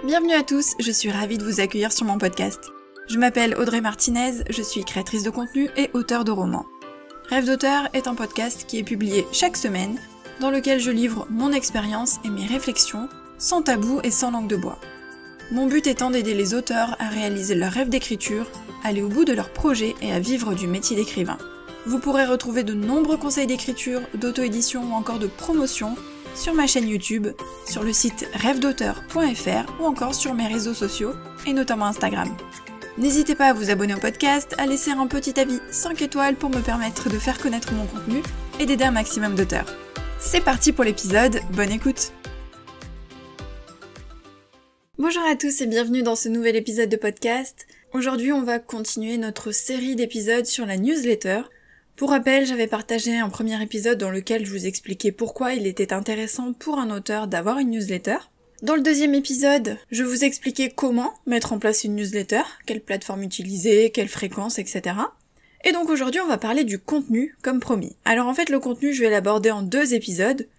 Bienvenue à tous, je suis ravie de vous accueillir sur mon podcast. Je m'appelle Audrey Martinez, je suis créatrice de contenu et auteure de romans. Rêve d'auteur est un podcast qui est publié chaque semaine, dans lequel je livre mon expérience et mes réflexions, sans tabou et sans langue de bois. Mon but étant d'aider les auteurs à réaliser leur rêve d'écriture, aller au bout de leur projet et à vivre du métier d'écrivain. Vous pourrez retrouver de nombreux conseils d'écriture, d'auto-édition ou encore de promotion sur ma chaîne YouTube, sur le site rêvedauteur.fr ou encore sur mes réseaux sociaux et notamment Instagram. N'hésitez pas à vous abonner au podcast, à laisser un petit avis 5 étoiles pour me permettre de faire connaître mon contenu et d'aider un maximum d'auteurs. C'est parti pour l'épisode, bonne écoute! Bonjour à tous et bienvenue dans ce nouvel épisode de podcast. Aujourd'hui on va continuer notre série d'épisodes sur la newsletter. Pour rappel, j'avais partagé un premier épisode dans lequel je vous expliquais pourquoi il était intéressant pour un auteur d'avoir une newsletter. Dans le deuxième épisode, je vous expliquais comment mettre en place une newsletter, quelle plateforme utiliser, quelle fréquence, etc. Et donc aujourd'hui, on va parler du contenu, comme promis. Alors en fait, le contenu, je vais l'aborder en 2 épisodes.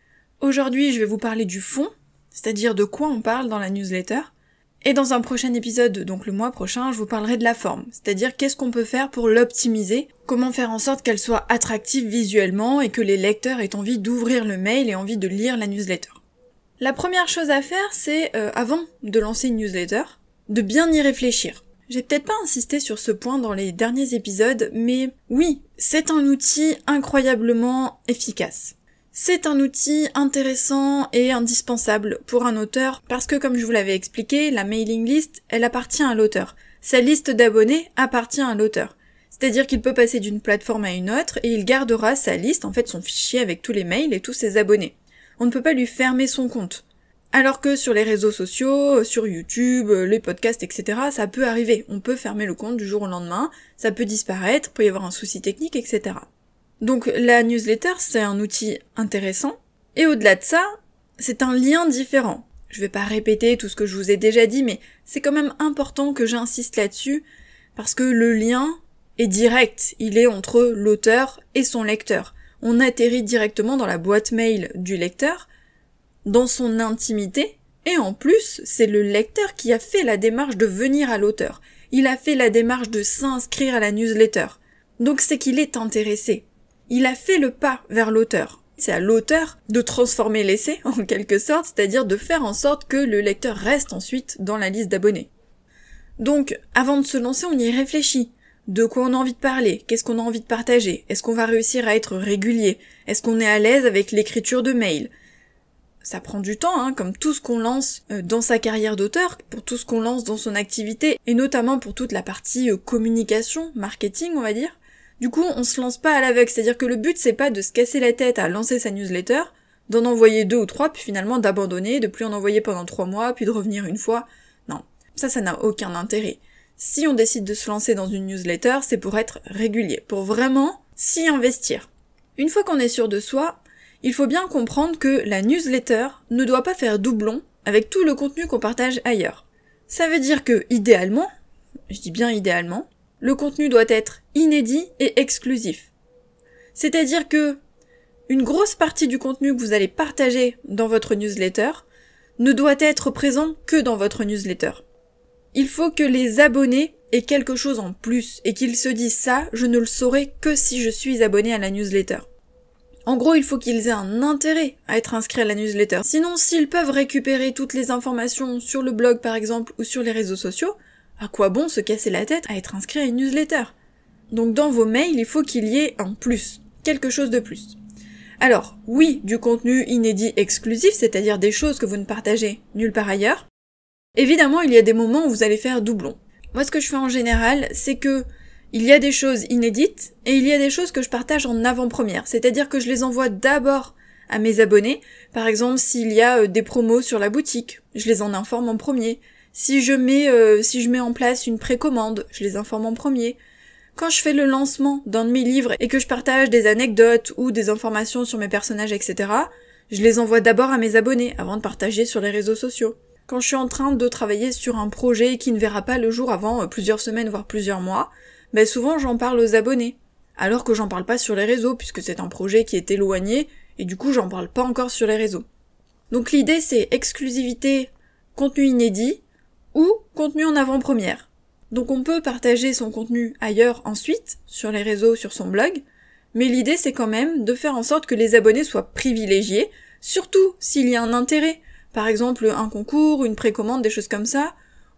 Aujourd'hui, je vais vous parler du fond, c'est-à-dire de quoi on parle dans la newsletter. Et dans un prochain épisode, donc le mois prochain, je vous parlerai de la forme, c'est-à-dire qu'est-ce qu'on peut faire pour l'optimiser, comment faire en sorte qu'elle soit attractive visuellement et que les lecteurs aient envie d'ouvrir le mail et envie de lire la newsletter. La première chose à faire, c'est, avant de lancer une newsletter, de bien y réfléchir. J'ai peut-être pas insisté sur ce point dans les derniers épisodes, mais oui, c'est un outil incroyablement efficace. C'est un outil intéressant et indispensable pour un auteur parce que, comme je vous l'avais expliqué, la mailing list, elle appartient à l'auteur. Sa liste d'abonnés appartient à l'auteur. C'est-à-dire qu'il peut passer d'une plateforme à une autre et il gardera sa liste, en fait son fichier avec tous les mails et tous ses abonnés. On ne peut pas lui fermer son compte. Alors que sur les réseaux sociaux, sur YouTube, les podcasts, etc., ça peut arriver. On peut fermer le compte du jour au lendemain, ça peut disparaître, il peut y avoir un souci technique, etc. Donc la newsletter, c'est un outil intéressant, et au-delà de ça, c'est un lien différent. Je vais pas répéter tout ce que je vous ai déjà dit, mais c'est quand même important que j'insiste là-dessus, parce que le lien est direct, il est entre l'auteur et son lecteur. On atterrit directement dans la boîte mail du lecteur, dans son intimité, et en plus, c'est le lecteur qui a fait la démarche de venir à l'auteur. Il a fait la démarche de s'inscrire à la newsletter. Donc c'est qu'il est intéressé. Il a fait le pas vers l'auteur. C'est à l'auteur de transformer l'essai, en quelque sorte, c'est-à-dire de faire en sorte que le lecteur reste ensuite dans la liste d'abonnés. Donc, avant de se lancer, on y réfléchit. De quoi on a envie de parler? Qu'est-ce qu'on a envie de partager? Est-ce qu'on va réussir à être régulier? Est-ce qu'on est à l'aise avec l'écriture de mails? Ça prend du temps, comme tout ce qu'on lance dans sa carrière d'auteur, pour tout ce qu'on lance dans son activité, et notamment pour toute la partie communication, marketing, on va dire. Du coup, on se lance pas à l'aveugle, c'est-à-dire que le but c'est pas de se casser la tête à lancer sa newsletter, d'en envoyer 2 ou 3, puis finalement d'abandonner, de plus en envoyer pendant 3 mois, puis de revenir une fois. Non, ça n'a aucun intérêt. Si on décide de se lancer dans une newsletter, c'est pour être régulier, pour vraiment s'y investir. Une fois qu'on est sûr de soi, il faut bien comprendre que la newsletter ne doit pas faire doublon avec tout le contenu qu'on partage ailleurs. Ça veut dire que, idéalement, je dis bien idéalement, le contenu doit être inédit et exclusif. C'est-à-dire que une grosse partie du contenu que vous allez partager dans votre newsletter ne doit être présent que dans votre newsletter. Il faut que les abonnés aient quelque chose en plus et qu'ils se disent ça, je ne le saurai que si je suis abonné à la newsletter. En gros, il faut qu'ils aient un intérêt à être inscrits à la newsletter. Sinon, s'ils peuvent récupérer toutes les informations sur le blog par exemple ou sur les réseaux sociaux, à quoi bon se casser la tête à être inscrit à une newsletter? Donc dans vos mails, il faut qu'il y ait un plus, quelque chose de plus. Alors, oui, du contenu inédit exclusif, c'est-à-dire des choses que vous ne partagez nulle part ailleurs. Évidemment, il y a des moments où vous allez faire doublon. Moi, ce que je fais en général, c'est que il y a des choses inédites et il y a des choses que je partage en avant-première, c'est-à-dire que je les envoie d'abord à mes abonnés. Par exemple, s'il y a des promos sur la boutique, je les en informe en premier. Si je mets en place une précommande, je les informe en premier. Quand je fais le lancement d'un de mes livres et que je partage des anecdotes ou des informations sur mes personnages, etc., je les envoie d'abord à mes abonnés avant de partager sur les réseaux sociaux. Quand je suis en train de travailler sur un projet qui ne verra pas le jour avant plusieurs semaines voire plusieurs mois, souvent j'en parle aux abonnés. Alors que j'en parle pas sur les réseaux puisque c'est un projet qui est éloigné et du coup j'en parle pas encore sur les réseaux. Donc l'idée c'est exclusivité, contenu inédit, ou contenu en avant-première. Donc on peut partager son contenu ailleurs ensuite, sur les réseaux, sur son blog, mais l'idée c'est quand même de faire en sorte que les abonnés soient privilégiés, surtout s'il y a un intérêt, par exemple un concours, une précommande, des choses comme ça,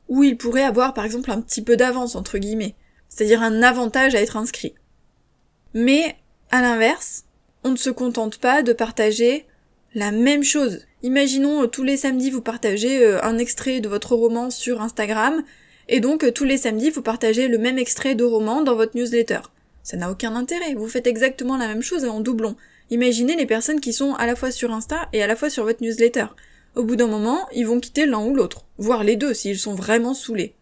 où ils pourraient avoir par exemple un petit peu d'avance entre guillemets, c'est-à-dire un avantage à être inscrit. Mais, à l'inverse, on ne se contente pas de partager la même chose. Imaginons tous les samedis vous partagez un extrait de votre roman sur Instagram, et donc tous les samedis vous partagez le même extrait de roman dans votre newsletter. Ça n'a aucun intérêt, vous faites exactement la même chose et en doublon. Imaginez les personnes qui sont à la fois sur Insta et à la fois sur votre newsletter. Au bout d'un moment, ils vont quitter l'un ou l'autre, voire les deux s'ils sont vraiment saoulés.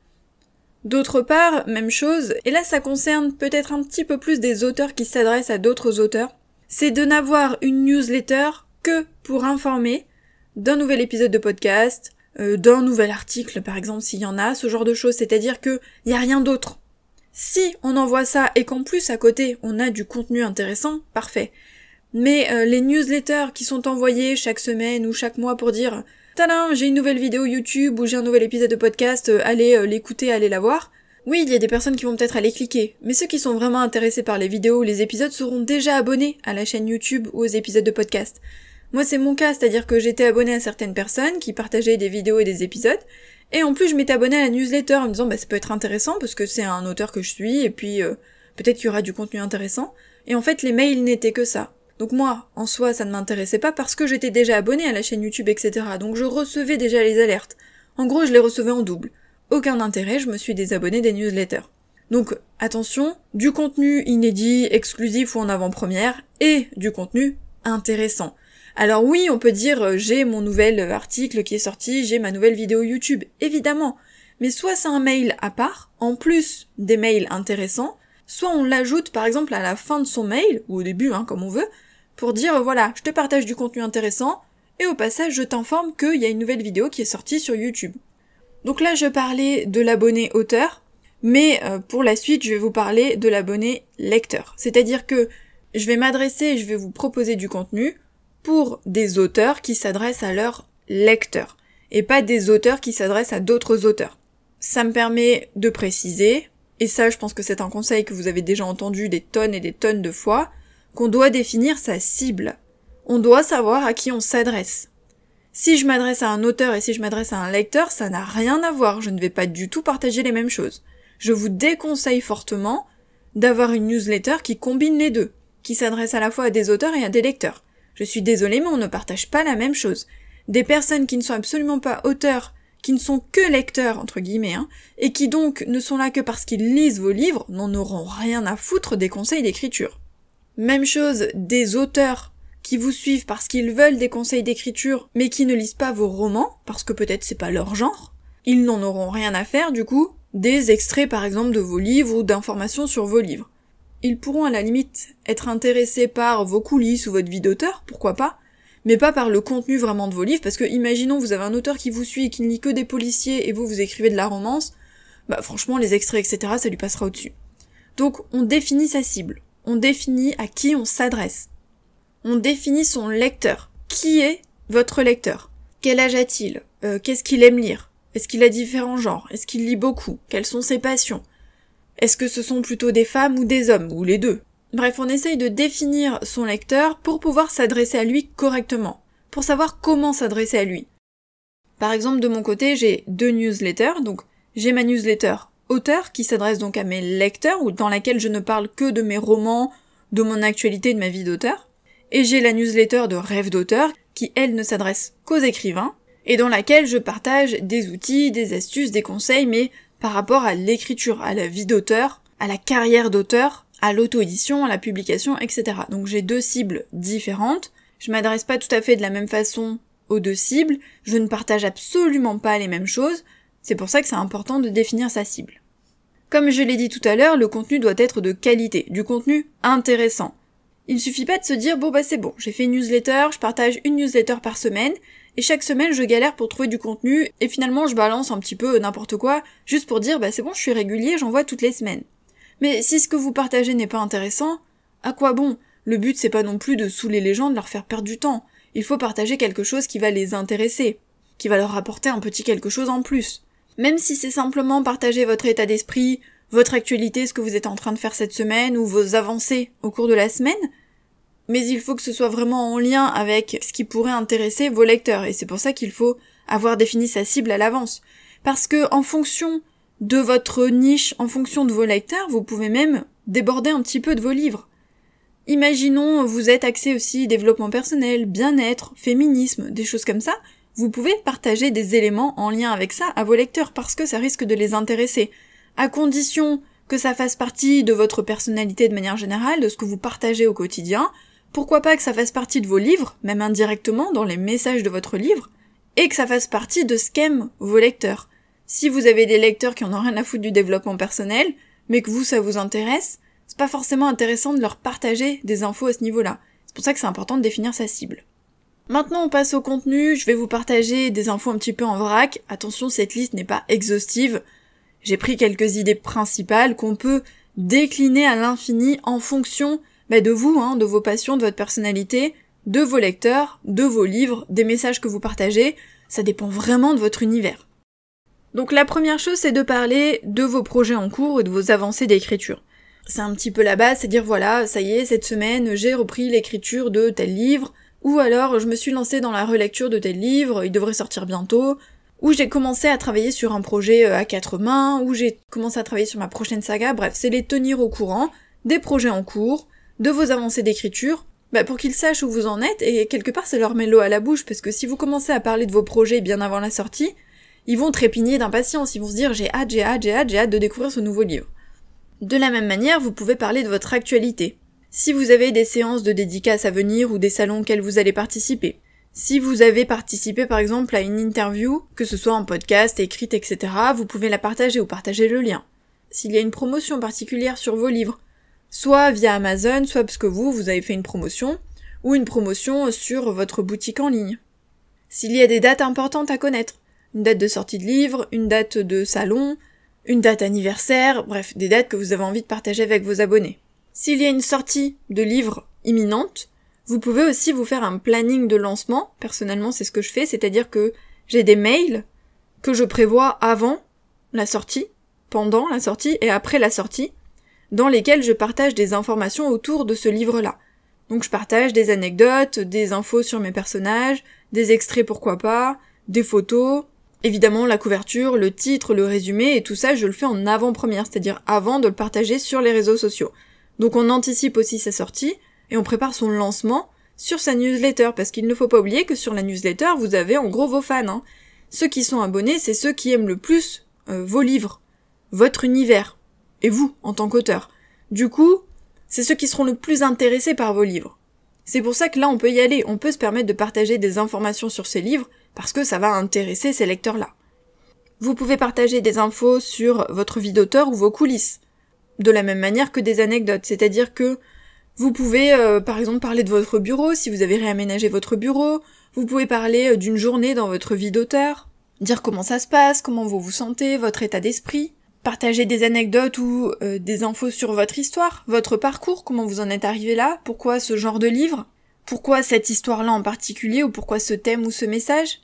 D'autre part, même chose, et là ça concerne peut-être un petit peu plus des auteurs qui s'adressent à d'autres auteurs, c'est de n'avoir une newsletter que pour informer d'un nouvel épisode de podcast, d'un nouvel article par exemple s'il y en a, ce genre de choses, c'est-à-dire que y a rien d'autre. Si on envoie ça et qu'en plus à côté on a du contenu intéressant, parfait. Mais les newsletters qui sont envoyés chaque semaine ou chaque mois pour dire « Tadam, j'ai une nouvelle vidéo YouTube ou j'ai un nouvel épisode de podcast, allez l'écouter, allez la voir », oui, il y a des personnes qui vont peut-être aller cliquer, mais ceux qui sont vraiment intéressés par les vidéos ou les épisodes seront déjà abonnés à la chaîne YouTube ou aux épisodes de podcast. Moi c'est mon cas, c'est-à-dire que j'étais abonnée à certaines personnes qui partageaient des vidéos et des épisodes, et en plus je m'étais abonnée à la newsletter en me disant bah ça peut être intéressant parce que c'est un auteur que je suis, et puis peut-être qu'il y aura du contenu intéressant, et en fait les mails n'étaient que ça. Donc moi, en soi, ça ne m'intéressait pas parce que j'étais déjà abonnée à la chaîne YouTube, etc. Donc je recevais déjà les alertes. En gros, je les recevais en double. Aucun intérêt, je me suis désabonnée des newsletters. Donc, attention, du contenu inédit, exclusif ou en avant-première, et du contenu intéressant. Alors oui, on peut dire j'ai mon nouvel article qui est sorti, j'ai ma nouvelle vidéo YouTube, évidemment. Mais soit c'est un mail à part, en plus des mails intéressants, soit on l'ajoute par exemple à la fin de son mail, ou au début, comme on veut, pour dire voilà, je te partage du contenu intéressant, et au passage je t'informe qu'il y a une nouvelle vidéo qui est sortie sur YouTube. Donc là je parlais de l'abonné auteur, mais pour la suite je vais vous parler de l'abonné lecteur. C'est-à-dire que je vais m'adresser et je vais vous proposer du contenu pour des auteurs qui s'adressent à leurs lecteurs, et pas des auteurs qui s'adressent à d'autres auteurs. Ça me permet de préciser, et ça je pense que c'est un conseil que vous avez déjà entendu des tonnes et des tonnes de fois, qu'on doit définir sa cible. On doit savoir à qui on s'adresse. Si je m'adresse à un auteur et si je m'adresse à un lecteur, ça n'a rien à voir, je ne vais pas du tout partager les mêmes choses. Je vous déconseille fortement d'avoir une newsletter qui combine les deux, qui s'adresse à la fois à des auteurs et à des lecteurs. Je suis désolée, mais on ne partage pas la même chose. Des personnes qui ne sont absolument pas auteurs, qui ne sont que lecteurs, entre guillemets, et qui donc ne sont là que parce qu'ils lisent vos livres, n'en auront rien à foutre des conseils d'écriture. Même chose des auteurs qui vous suivent parce qu'ils veulent des conseils d'écriture, mais qui ne lisent pas vos romans, parce que peut-être c'est pas leur genre, ils n'en auront rien à faire, du coup, des extraits par exemple de vos livres ou d'informations sur vos livres. Ils pourront à la limite être intéressés par vos coulisses ou votre vie d'auteur, pourquoi pas, mais pas par le contenu vraiment de vos livres, parce que imaginons vous avez un auteur qui vous suit et qui ne lit que des policiers et vous écrivez de la romance, bah franchement les extraits etc. ça lui passera au-dessus. Donc on définit sa cible, on définit à qui on s'adresse, on définit son lecteur. Qui est votre lecteur? Quel âge a-t-il? Qu'est-ce qu'il aime lire? Est-ce qu'il a différents genres? Est-ce qu'il lit beaucoup? Quelles sont ses passions? Est-ce que ce sont plutôt des femmes ou des hommes, ou les deux? Bref, on essaye de définir son lecteur pour pouvoir s'adresser à lui correctement, pour savoir comment s'adresser à lui. Par exemple, de mon côté, j'ai 2 newsletters, donc j'ai ma newsletter auteur, qui s'adresse donc à mes lecteurs, ou dans laquelle je ne parle que de mes romans, de mon actualité, de ma vie d'auteur, et j'ai la newsletter de rêve d'auteur, qui elle ne s'adresse qu'aux écrivains, et dans laquelle je partage des outils, des astuces, des conseils, mais par rapport à l'écriture, à la vie d'auteur, à la carrière d'auteur, à l'auto-édition, à la publication, etc. Donc j'ai 2 cibles différentes, je m'adresse pas tout à fait de la même façon aux 2 cibles, je ne partage absolument pas les mêmes choses, c'est pour ça que c'est important de définir sa cible. Comme je l'ai dit tout à l'heure, le contenu doit être de qualité, du contenu intéressant. Il suffit pas de se dire bon bah c'est bon, j'ai fait une newsletter, je partage une newsletter par semaine, et chaque semaine je galère pour trouver du contenu, et finalement je balance un petit peu n'importe quoi, juste pour dire bah c'est bon, je suis régulier, j'envoie toutes les semaines. Mais si ce que vous partagez n'est pas intéressant, à quoi bon? Le but c'est pas non plus de saouler les gens, de leur faire perdre du temps. Il faut partager quelque chose qui va les intéresser, qui va leur apporter un petit quelque chose en plus. Même si c'est simplement partager votre état d'esprit, votre actualité, ce que vous êtes en train de faire cette semaine, ou vos avancées au cours de la semaine, mais il faut que ce soit vraiment en lien avec ce qui pourrait intéresser vos lecteurs, et c'est pour ça qu'il faut avoir défini sa cible à l'avance. Parce que en fonction de votre niche, en fonction de vos lecteurs, vous pouvez même déborder un petit peu de vos livres. Imaginons, vous êtes axé aussi développement personnel, bien-être, féminisme, des choses comme ça, vous pouvez partager des éléments en lien avec ça à vos lecteurs parce que ça risque de les intéresser, à condition que ça fasse partie de votre personnalité de manière générale, de ce que vous partagez au quotidien, pourquoi pas que ça fasse partie de vos livres, même indirectement dans les messages de votre livre, et que ça fasse partie de ce qu'aiment vos lecteurs. Si vous avez des lecteurs qui en ont rien à foutre du développement personnel, mais que vous, ça vous intéresse, c'est pas forcément intéressant de leur partager des infos à ce niveau-là. C'est pour ça que c'est important de définir sa cible. Maintenant, on passe au contenu, je vais vous partager des infos un petit peu en vrac. Attention, cette liste n'est pas exhaustive. J'ai pris quelques idées principales qu'on peut décliner à l'infini en fonction de vous, de vos passions, de votre personnalité, de vos lecteurs, de vos livres, des messages que vous partagez. Ça dépend vraiment de votre univers. Donc la première chose, c'est de parler de vos projets en cours et de vos avancées d'écriture. C'est un petit peu la base, c'est dire voilà, ça y est, cette semaine, j'ai repris l'écriture de tel livre, ou alors je me suis lancée dans la relecture de tel livre, il devrait sortir bientôt, ou j'ai commencé à travailler sur un projet à 4 mains, ou j'ai commencé à travailler sur ma prochaine saga, bref, c'est les tenir au courant des projets en cours, de vos avancées d'écriture, pour qu'ils sachent où vous en êtes, et quelque part ça leur met l'eau à la bouche, parce que si vous commencez à parler de vos projets bien avant la sortie, ils vont trépigner d'impatience, ils vont se dire j'ai hâte de découvrir ce nouveau livre. De la même manière, vous pouvez parler de votre actualité. Si vous avez des séances de dédicaces à venir ou des salons auxquels vous allez participer. Si vous avez participé par exemple à une interview, que ce soit en podcast, écrite, etc., vous pouvez la partager ou partager le lien. S'il y a une promotion particulière sur vos livres, soit via Amazon, soit parce que vous avez fait une promotion, ou une promotion sur votre boutique en ligne. S'il y a des dates importantes à connaître, une date de sortie de livre, une date de salon, une date anniversaire, bref, des dates que vous avez envie de partager avec vos abonnés. S'il y a une sortie de livre imminente, vous pouvez aussi vous faire un planning de lancement. Personnellement, c'est ce que je fais, c'est-à-dire que j'ai des mails que je prévois avant la sortie, pendant la sortie et après la sortie, dans lesquels je partage des informations autour de ce livre-là. Donc je partage des anecdotes, des infos sur mes personnages, des extraits pourquoi pas, des photos, évidemment la couverture, le titre, le résumé, et tout ça je le fais en avant-première, c'est-à-dire avant de le partager sur les réseaux sociaux. Donc on anticipe aussi sa sortie, et on prépare son lancement sur sa newsletter, parce qu'il ne faut pas oublier que sur la newsletter, vous avez en gros vos fans. Ceux qui sont abonnés, c'est ceux qui aiment le plus vos livres, votre univers, et vous, en tant qu'auteur. Du coup, c'est ceux qui seront le plus intéressés par vos livres. C'est pour ça que là, on peut y aller, on peut se permettre de partager des informations sur ces livres, parce que ça va intéresser ces lecteurs-là. Vous pouvez partager des infos sur votre vie d'auteur ou vos coulisses, de la même manière que des anecdotes, c'est-à-dire que vous pouvez par exemple parler de votre bureau, si vous avez réaménagé votre bureau, vous pouvez parler d'une journée dans votre vie d'auteur, dire comment ça se passe, comment vous vous sentez, votre état d'esprit, partager des anecdotes ou des infos sur votre histoire, votre parcours, comment vous en êtes arrivé là, pourquoi ce genre de livre, pourquoi cette histoire-là en particulier ou pourquoi ce thème ou ce message.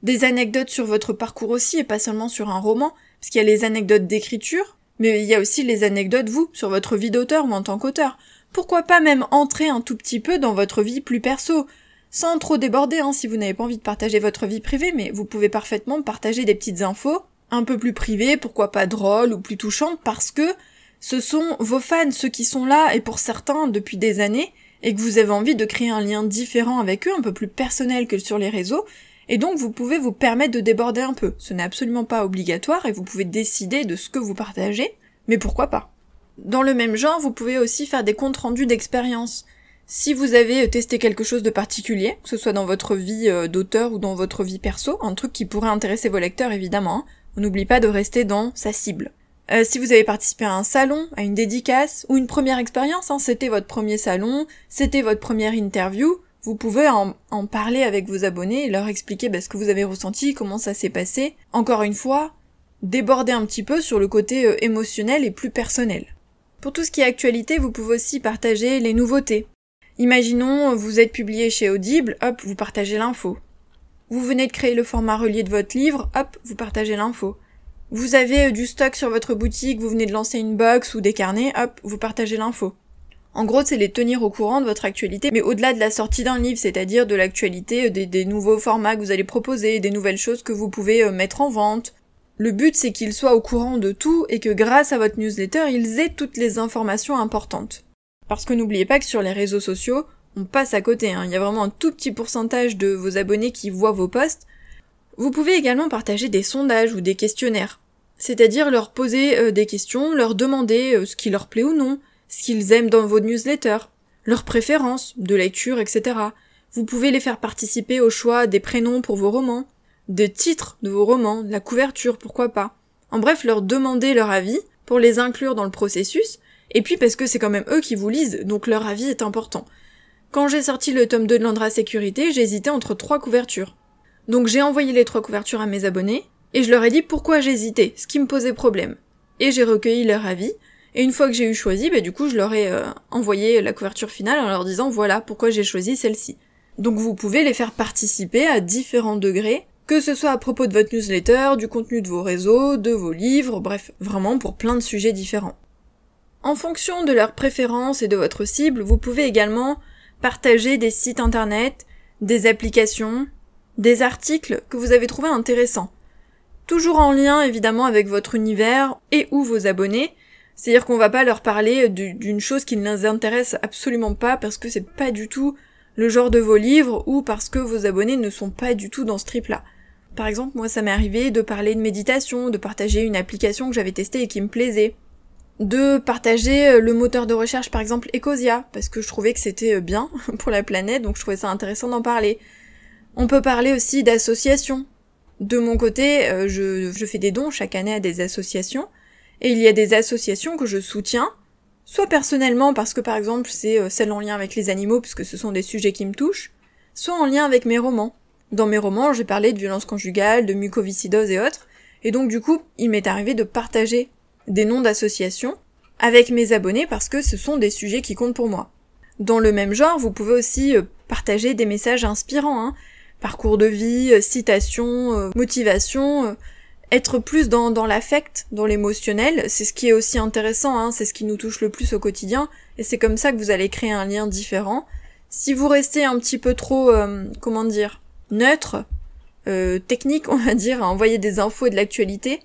Des anecdotes sur votre parcours aussi et pas seulement sur un roman, parce qu'il y a les anecdotes d'écriture, mais il y a aussi les anecdotes, vous, sur votre vie d'auteur ou en tant qu'auteur. Pourquoi pas même entrer un tout petit peu dans votre vie plus perso, sans trop déborder, si vous n'avez pas envie de partager votre vie privée, mais vous pouvez parfaitement partager des petites infos, un peu plus privées, pourquoi pas drôles ou plus touchantes, parce que ce sont vos fans, ceux qui sont là, et pour certains depuis des années, et que vous avez envie de créer un lien différent avec eux, un peu plus personnel que sur les réseaux, et donc vous pouvez vous permettre de déborder un peu. Ce n'est absolument pas obligatoire et vous pouvez décider de ce que vous partagez, mais pourquoi pas. Dans le même genre, vous pouvez aussi faire des comptes rendus d'expérience. Si vous avez testé quelque chose de particulier, que ce soit dans votre vie d'auteur ou dans votre vie perso, un truc qui pourrait intéresser vos lecteurs évidemment, on n'oublie pas de rester dans sa cible. Si vous avez participé à un salon, à une dédicace, ou une première expérience, c'était votre premier salon, c'était votre première interview, vous pouvez en parler avec vos abonnés et leur expliquer ce que vous avez ressenti, comment ça s'est passé. Encore une fois, déborder un petit peu sur le côté émotionnel et plus personnel. Pour tout ce qui est actualité, vous pouvez aussi partager les nouveautés. Imaginons, vous êtes publié chez Audible, hop, vous partagez l'info. Vous venez de créer le format relié de votre livre, hop, vous partagez l'info. Vous avez du stock sur votre boutique, vous venez de lancer une box ou des carnets, hop, vous partagez l'info. En gros, c'est les tenir au courant de votre actualité, mais au-delà de la sortie d'un livre, c'est-à-dire de l'actualité, des nouveaux formats que vous allez proposer, des nouvelles choses que vous pouvez mettre en vente. Le but, c'est qu'ils soient au courant de tout et que grâce à votre newsletter, ils aient toutes les informations importantes. Parce que n'oubliez pas que sur les réseaux sociaux, on passe à côté, hein. Il y a vraiment un tout petit pourcentage de vos abonnés qui voient vos posts. Vous pouvez également partager des sondages ou des questionnaires. C'est-à-dire leur poser des questions, leur demander ce qui leur plaît ou non, ce qu'ils aiment dans vos newsletters, leurs préférences de lecture, etc. Vous pouvez les faire participer au choix des prénoms pour vos romans, des titres de vos romans, de la couverture, pourquoi pas. En bref, leur demander leur avis pour les inclure dans le processus, et puis parce que c'est quand même eux qui vous lisent, donc leur avis est important. Quand j'ai sorti le tome 2 de Landra Sécurité, j'ai hésité entre 3 couvertures. Donc j'ai envoyé les 3 couvertures à mes abonnés, et je leur ai dit pourquoi j'hésitais, ce qui me posait problème. Et j'ai recueilli leur avis, et une fois que j'ai eu choisi, du coup je leur ai envoyé la couverture finale en leur disant voilà pourquoi j'ai choisi celle-ci. Donc vous pouvez les faire participer à différents degrés, que ce soit à propos de votre newsletter, du contenu de vos réseaux, de vos livres, bref, vraiment pour plein de sujets différents. En fonction de leurs préférences et de votre cible, vous pouvez également partager des sites internet, des applications, des articles que vous avez trouvés intéressants. Toujours en lien évidemment avec votre univers et ou vos abonnés, c'est-à-dire qu'on va pas leur parler d'une chose qui ne les intéresse absolument pas parce que c'est pas du tout le genre de vos livres ou parce que vos abonnés ne sont pas du tout dans ce trip-là. Par exemple, moi ça m'est arrivé de parler de méditation, de partager une application que j'avais testée et qui me plaisait, de partager le moteur de recherche par exemple Ecosia, parce que je trouvais que c'était bien pour la planète, donc je trouvais ça intéressant d'en parler. On peut parler aussi d'associations. De mon côté, je fais des dons chaque année à des associations, et il y a des associations que je soutiens, soit personnellement parce que par exemple c'est celle en lien avec les animaux puisque ce sont des sujets qui me touchent, soit en lien avec mes romans. Dans mes romans, j'ai parlé de violence conjugale, de mucoviscidose et autres, et donc du coup, il m'est arrivé de partager des noms d'associations avec mes abonnés parce que ce sont des sujets qui comptent pour moi. Dans le même genre, vous pouvez aussi partager des messages inspirants, parcours de vie, citations, motivation, être plus dans l'affect, dans l'émotionnel, c'est ce qui est aussi intéressant, c'est ce qui nous touche le plus au quotidien, et c'est comme ça que vous allez créer un lien différent. Si vous restez un petit peu trop, neutre, technique, on va dire, à envoyer des infos et de l'actualité,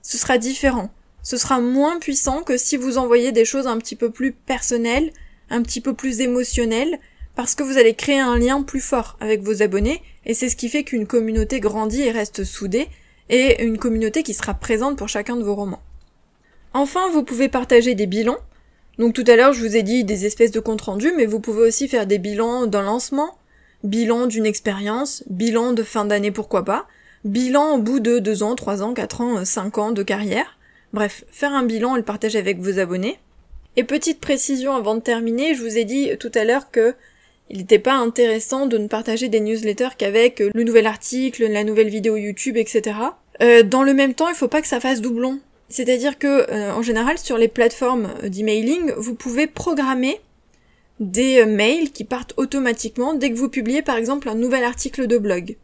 ce sera différent. Ce sera moins puissant que si vous envoyez des choses un petit peu plus personnelles, un petit peu plus émotionnelles, parce que vous allez créer un lien plus fort avec vos abonnés, et c'est ce qui fait qu'une communauté grandit et reste soudée, et une communauté qui sera présente pour chacun de vos romans. Enfin, vous pouvez partager des bilans. Donc tout à l'heure, je vous ai dit des espèces de comptes rendus, mais vous pouvez aussi faire des bilans d'un lancement, bilan d'une expérience, bilan de fin d'année pourquoi pas, bilan au bout de 2 ans, 3 ans, 4 ans, 5 ans de carrière. Bref, faire un bilan et le partager avec vos abonnés. Et petite précision avant de terminer, je vous ai dit tout à l'heure que il n'était pas intéressant de ne partager des newsletters qu'avec le nouvel article, la nouvelle vidéo YouTube, etc. Dans le même temps, il faut pas que ça fasse doublon. C'est-à-dire que, en général, sur les plateformes d'emailing, vous pouvez programmer des mails qui partent automatiquement dès que vous publiez, par exemple, un nouvel article de blog.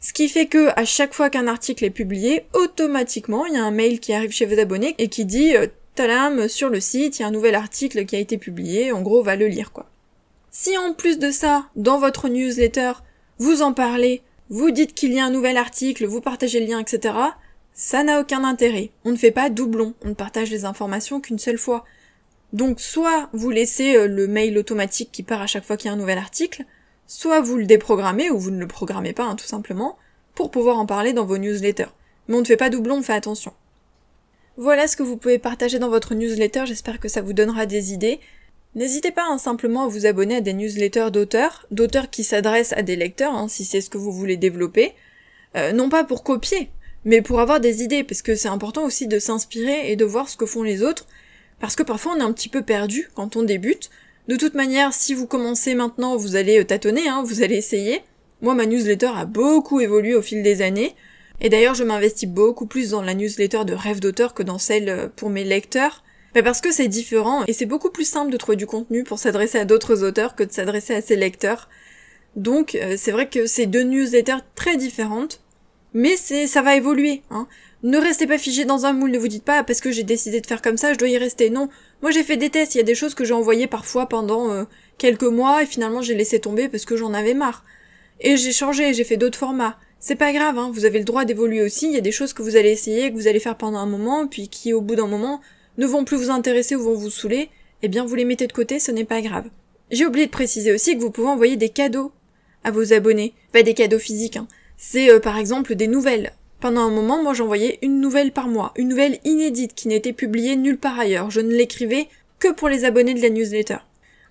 Ce qui fait que, à chaque fois qu'un article est publié, automatiquement, il y a un mail qui arrive chez vos abonnés et qui dit tadam, sur le site, il y a un nouvel article qui a été publié, en gros, va le lire, quoi. Si en plus de ça, dans votre newsletter, vous en parlez, vous dites qu'il y a un nouvel article, vous partagez le lien, etc., ça n'a aucun intérêt. On ne fait pas doublon, on ne partage les informations qu'une seule fois. Donc soit vous laissez le mail automatique qui part à chaque fois qu'il y a un nouvel article, soit vous le déprogrammez, ou vous ne le programmez pas, tout simplement, pour pouvoir en parler dans vos newsletters. Mais on ne fait pas doublon, on fait attention. Voilà ce que vous pouvez partager dans votre newsletter, j'espère que ça vous donnera des idées. N'hésitez pas simplement à vous abonner à des newsletters d'auteurs qui s'adressent à des lecteurs, si c'est ce que vous voulez développer, non pas pour copier, mais pour avoir des idées, parce que c'est important aussi de s'inspirer et de voir ce que font les autres, parce que parfois on est un petit peu perdu quand on débute. De toute manière, si vous commencez maintenant, vous allez tâtonner, vous allez essayer. Moi, ma newsletter a beaucoup évolué au fil des années, et d'ailleurs je m'investis beaucoup plus dans la newsletter de rêve d'auteur que dans celle pour mes lecteurs, parce que c'est différent, et c'est beaucoup plus simple de trouver du contenu pour s'adresser à d'autres auteurs que de s'adresser à ses lecteurs. Donc c'est vrai que c'est 2 newsletters très différentes, mais ça va évoluer. Ne restez pas figé dans un moule, ne vous dites pas parce que j'ai décidé de faire comme ça, je dois y rester. Non, moi j'ai fait des tests, il y a des choses que j'ai envoyées parfois pendant quelques mois et finalement j'ai laissé tomber parce que j'en avais marre. Et j'ai changé, j'ai fait d'autres formats. C'est pas grave, hein, vous avez le droit d'évoluer aussi, il y a des choses que vous allez essayer, que vous allez faire pendant un moment, puis qui au bout d'un moment ne vont plus vous intéresser ou vont vous saouler, eh bien vous les mettez de côté, ce n'est pas grave. J'ai oublié de préciser aussi que vous pouvez envoyer des cadeaux à vos abonnés. Pas des cadeaux physiques, hein. C'est par exemple des nouvelles. Pendant un moment, moi j'envoyais une nouvelle par mois, une nouvelle inédite qui n'était publiée nulle part ailleurs. Je ne l'écrivais que pour les abonnés de la newsletter.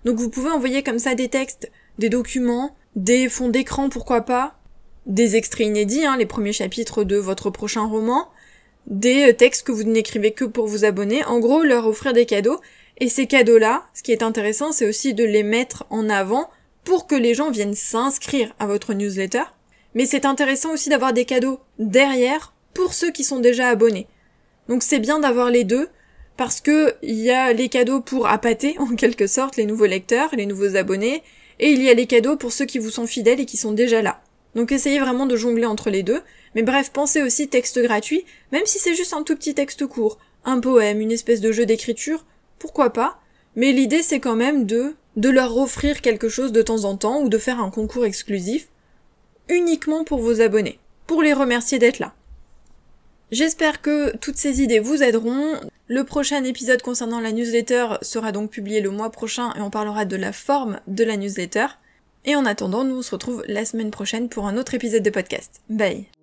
Donc vous pouvez envoyer comme ça des textes, des documents, des fonds d'écran pourquoi pas, des extraits inédits, hein, les premiers chapitres de votre prochain roman, des textes que vous n'écrivez que pour vos abonnés, en gros leur offrir des cadeaux, et ces cadeaux-là, ce qui est intéressant, c'est aussi de les mettre en avant pour que les gens viennent s'inscrire à votre newsletter, mais c'est intéressant aussi d'avoir des cadeaux derrière pour ceux qui sont déjà abonnés. Donc c'est bien d'avoir les deux, parce que il y a les cadeaux pour appâter, en quelque sorte, les nouveaux lecteurs, les nouveaux abonnés, et il y a les cadeaux pour ceux qui vous sont fidèles et qui sont déjà là. Donc essayez vraiment de jongler entre les deux, mais bref, pensez aussi texte gratuit, même si c'est juste un tout petit texte court, un poème, une espèce de jeu d'écriture, pourquoi pas, mais l'idée c'est quand même de leur offrir quelque chose de temps en temps, ou de faire un concours exclusif, uniquement pour vos abonnés, pour les remercier d'être là. J'espère que toutes ces idées vous aideront. Le prochain épisode concernant la newsletter sera donc publié le mois prochain et on parlera de la forme de la newsletter. Et en attendant, nous on se retrouve la semaine prochaine pour un autre épisode de podcast. Bye!